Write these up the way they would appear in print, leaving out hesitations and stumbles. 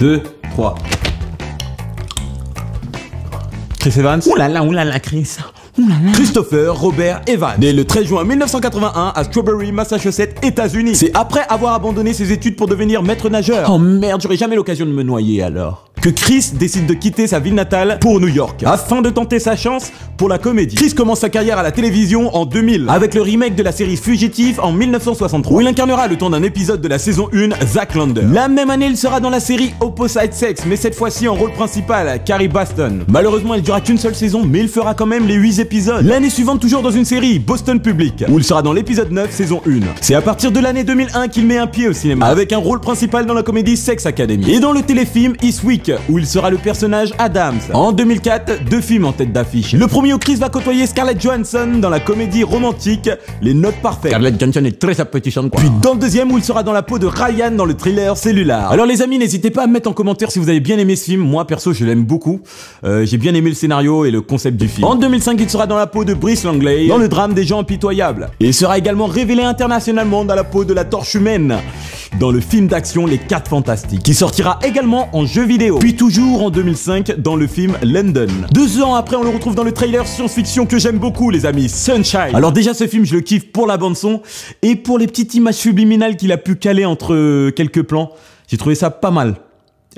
2, 3. Chris Evans. Oulala, Chris. Oulala. Christopher Robert Evans, né le 13 juin 1981 à Strawberry, Massachusetts, États-Unis. C'est après avoir abandonné ses études pour devenir maître nageur. Oh merde, j'aurais jamais l'occasion de me noyer alors. Que Chris décide de quitter sa ville natale pour New York, afin de tenter sa chance pour la comédie. Chris commence sa carrière à la télévision en 2000, avec le remake de la série Fugitive en 1963, où il incarnera le temps d'un épisode de la saison 1, Zach Lander. La même année, il sera dans la série Opposite Sex, mais cette fois-ci en rôle principal, Carrie Baston. Malheureusement, il durera qu'une seule saison, mais il fera quand même les 8 épisodes. L'année suivante, toujours dans une série, Boston Public, où il sera dans l'épisode 9, saison 1. C'est à partir de l'année 2001 qu'il met un pied au cinéma, avec un rôle principal dans la comédie Sex Academy, et dans le téléfilm Eastwick, où il sera le personnage Adams. En 2004, 2 films en tête d'affiche. Le premier où Chris va côtoyer Scarlett Johansson dans la comédie romantique Les Notes Parfaites. Scarlett Johansson est très appétissante quoi. Puis dans le deuxième où il sera dans la peau de Ryan dans le thriller Cellular. Alors les amis, n'hésitez pas à me mettre en commentaire si vous avez bien aimé ce film. Moi perso, je l'aime beaucoup. J'ai bien aimé le scénario et le concept du film. En 2005, il sera dans la peau de Brice Langley dans le drame des gens impitoyables. Et il sera également révélé internationalement dans la peau de la Torche Humaine dans le film d'action Les 4 Fantastiques, qui sortira également en jeu vidéo. Puis toujours en 2005 dans le film London. 2 ans après, on le retrouve dans le trailer science-fiction que j'aime beaucoup les amis, Sunshine. Alors déjà ce film, je le kiffe pour la bande son et pour les petites images subliminales qu'il a pu caler entre quelques plans. J'ai trouvé ça pas mal.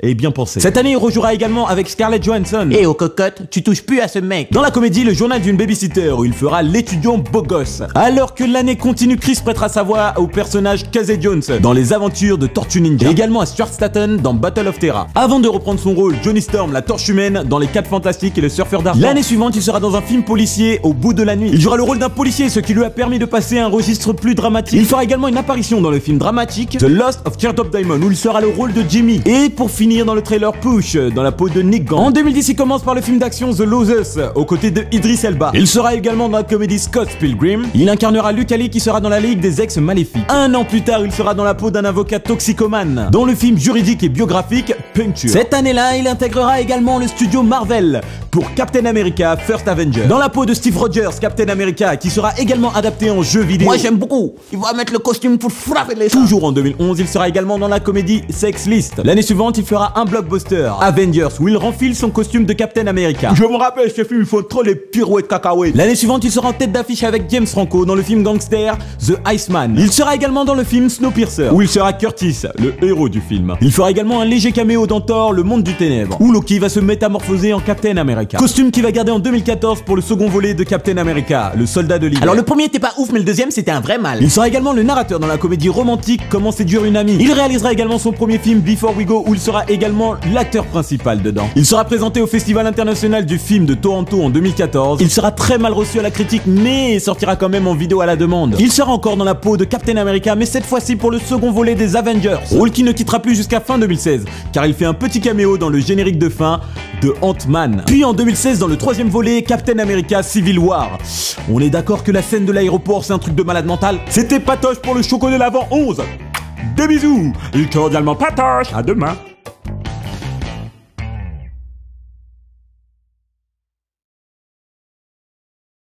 Et bien pensé. Cette année, il rejouera également avec Scarlett Johansson. Et aux cocottes, tu touches plus à ce mec. Dans la comédie Le Journal d'une babysitter, où il fera l'étudiant beau gosse. Alors que l'année continue, Chris prêtera sa voix au personnage Casey Jones dans Les Aventures de Tortue Ninja. Et également à Stuart Staton dans Battle of Terra. Avant de reprendre son rôle, Johnny Storm, la Torche Humaine, dans Les 4 Fantastiques et Le Surfeur d'Argent. L'année suivante, il sera dans un film policier, Au bout de la nuit. Il jouera le rôle d'un policier, ce qui lui a permis de passer à un registre plus dramatique. Il fera également une apparition dans le film dramatique The Lost of Teardrop Diamond, où il sera le rôle de Jimmy. Et pour finir dans le trailer Push, dans la peau de Nick Gant. En 2010, il commence par le film d'action The Losers, aux côtés de Idris Elba. Il sera également dans la comédie Scott Pilgrim. Il incarnera Luke Ali qui sera dans la Ligue des Ex Maléfiques. Un an plus tard, il sera dans la peau d'un avocat toxicomane, dans le film juridique et biographique Puncture. Cette année-là, il intégrera également le studio Marvel pour Captain America First Avenger. Dans la peau de Steve Rogers, Captain America, qui sera également adapté en jeu vidéo. Moi j'aime beaucoup. Il va mettre le costume pour frapper les... Toujours en 2011, il sera également dans la comédie Sex List. L'année suivante, il fera un blockbuster, Avengers, où il renfile son costume de Captain America. Je me rappelle, ce film, il faut trop les pirouettes cacahuètes. L'année suivante, il sera en tête d'affiche avec James Franco dans le film gangster The Iceman. Il sera également dans le film Snowpiercer, où il sera Curtis, le héros du film. Il fera également un léger caméo dans Thor, le monde du ténèbre, où Loki va se métamorphoser en Captain America. Costume qu'il va garder en 2014 pour le second volet de Captain America, le soldat de l'hiver. Alors le premier était pas ouf, mais le deuxième c'était un vrai mal. Il sera également le narrateur dans la comédie romantique Comment séduire une amie. Il réalisera également son premier film Before We Go, où il sera également l'acteur principal dedans. Il sera présenté au Festival international du film de Toronto en 2014. Il sera très mal reçu à la critique, mais sortira quand même en vidéo à la demande. Il sera encore dans la peau de Captain America, mais cette fois-ci pour le second volet des Avengers, rôle qui ne quittera plus jusqu'à fin 2016, car il fait un petit caméo dans le générique de fin de Ant-Man. Puis en 2016, dans le troisième volet, Captain America Civil War. On est d'accord que la scène de l'aéroport, c'est un truc de malade mental. C'était Patoche pour le Choco de l'Avent 11. Des bisous, cordialement Patoche, à demain.